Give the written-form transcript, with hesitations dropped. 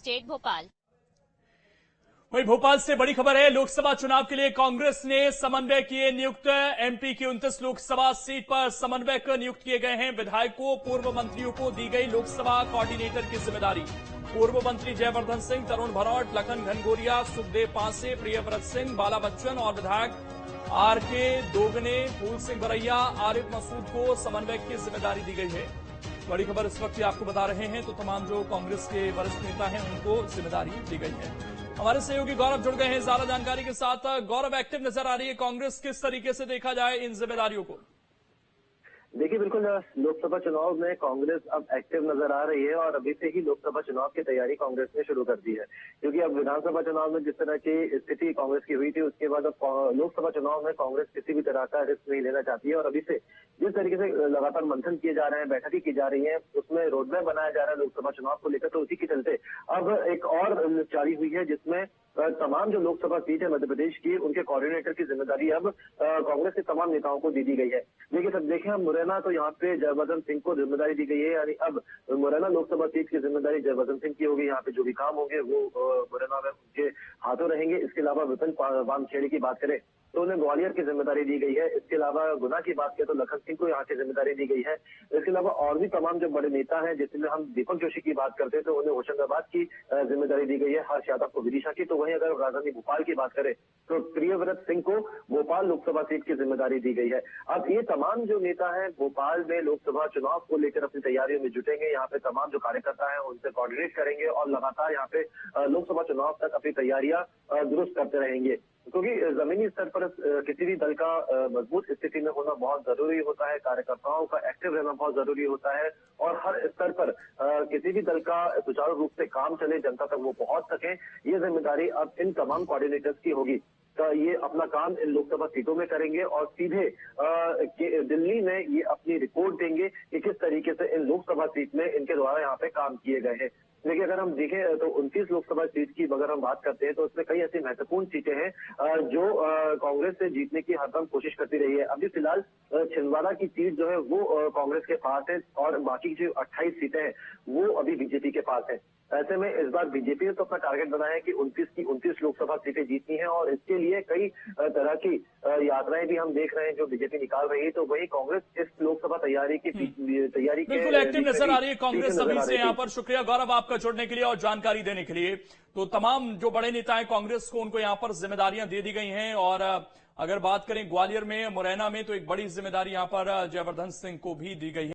State Bhopal. वहीं भोपाल से बड़ी खबर है, लोकसभा चुनाव के लिए कांग्रेस ने समन्वय किए नियुक्त। एमपी की 29 लोकसभा सीट पर समन्वयक नियुक्त किए गए हैं। विधायकों, पूर्व मंत्रियों को दी गई लोकसभा कोऑर्डिनेटर की जिम्मेदारी। पूर्व मंत्री जयवर्धन सिंह, तरुण भनौट, लखन घनघोरिया, सुखदेव पांसे, प्रियव्रत सिंह, बाला बच्चन और विधायक आरके दोगने, फूल सिंह बरैया, आरिफ मसूद को समन्वयक की जिम्मेदारी दी गई है। बड़ी खबर इस वक्त आपको बता रहे हैं, तो तमाम जो कांग्रेस के वरिष्ठ नेता हैं उनको जिम्मेदारी दी गई है। हमारे सहयोगी गौरव जुड़ गए हैं ज्यादा जानकारी के साथ। गौरव, एक्टिव नजर आ रही है कांग्रेस, किस तरीके से देखा जाए इन जिम्मेदारियों को? देखिए, बिल्कुल लोकसभा चुनाव में कांग्रेस अब एक्टिव नजर आ रही है और अभी से ही लोकसभा चुनाव की तैयारी कांग्रेस ने शुरू कर दी है, क्योंकि अब विधानसभा चुनाव में जिस तरह की स्थिति कांग्रेस की हुई थी, उसके बाद अब लोकसभा चुनाव में कांग्रेस किसी भी तरह का रिस्क नहीं लेना चाहती है। और अभी से जिस तरीके से लगातार मंथन किए जा रहे हैं, बैठकें की जा रही है, उसमें रोडमैप बनाया जा रहा है लोकसभा चुनाव को लेकर, तो उसी के चलते अब एक और जारी हुई है जिसमें तमाम जो लोकसभा सीट है मध्य प्रदेश की, उनके कोऑर्डिनेटर की जिम्मेदारी अब कांग्रेस के तमाम नेताओं को दे दी गई है। देखें हम मुरैना, तो यहाँ पे जयवर्धन सिंह को जिम्मेदारी दी गई है, यानी अब मुरैना लोकसभा सीट की जिम्मेदारी जयवर्धन सिंह की होगी। यहाँ पे जो भी काम होंगे वो मुरैना में उनके हाथों रहेंगे। इसके अलावा विपिन वामखेड़े की बात करें तो उन्हें ग्वालियर की जिम्मेदारी दी गई है। इसके अलावा गुना की बात करें तो लखन सिंह को यहाँ की जिम्मेदारी दी गई है। इसके अलावा और भी तमाम जो बड़े नेता हैं, जिसमें हम दीपक जोशी की बात करते हैं तो उन्हें होशंगाबाद की जिम्मेदारी दी गई है, हर्ष यादव को विदिशा की। तो वहीं अगर राजधानी भोपाल की बात करें तो प्रियव्रत सिंह को भोपाल लोकसभा सीट की जिम्मेदारी दी गई है। अब ये तमाम जो नेता हैं भोपाल में लोकसभा चुनाव को लेकर अपनी तैयारियों में जुटेंगे। यहाँ पे तमाम जो कार्यकर्ता हैं उनसे कोऑर्डिनेट करेंगे और लगातार यहाँ पे लोकसभा चुनाव तक अपनी तैयारियां दुरुस्त करते रहेंगे, क्योंकि जमीनी स्तर पर किसी भी दल का मजबूत स्थिति में होना बहुत जरूरी होता है, कार्यकर्ताओं का एक्टिव रहना बहुत जरूरी होता है और हर स्तर पर किसी भी दल का सुचारू रूप से काम चले, जनता तक वो पहुंच सके, ये जिम्मेदारी अब इन तमाम कोऑर्डिनेटर्स की होगी। तो ये अपना काम इन लोकसभा सीटों में करेंगे और सीधे दिल्ली में ये अपनी रिपोर्ट देंगे कि किस तरीके से इन लोकसभा सीट में इनके द्वारा यहाँ पे काम किए गए हैं। देखिए, अगर हम देखें तो 29 लोकसभा सीट की अगर हम बात करते हैं तो उसमें कई ऐसी महत्वपूर्ण सीटें हैं जो कांग्रेस से जीतने की हरदम कोशिश करती रही है। अभी फिलहाल छिंदवाड़ा की सीट जो है वो कांग्रेस के पास है और बाकी जो 28 सीटें हैं वो अभी बीजेपी के पास है। ऐसे में इस बार बीजेपी ने तो अपना टारगेट बनाया है कि 29 की 29 लोकसभा सीटें जीतनी है और इसके लिए कई तरह की यात्राएं भी हम देख रहे हैं जो बीजेपी निकाल रही है। तो वही कांग्रेस इस लोकसभा तैयारी बिल्कुल एक्टिव नजर आ रही है कांग्रेस सभी से। यहाँ पर शुक्रिया गौरव आपका जुड़ने के लिए और जानकारी देने के लिए। तो तमाम जो बड़े नेता हैं कांग्रेस को, उनको यहाँ पर जिम्मेदारियां दे दी गई हैं। और अगर बात करें ग्वालियर में, मुरैना में, तो एक बड़ी जिम्मेदारी यहाँ पर जयवर्धन सिंह को भी दी गई है।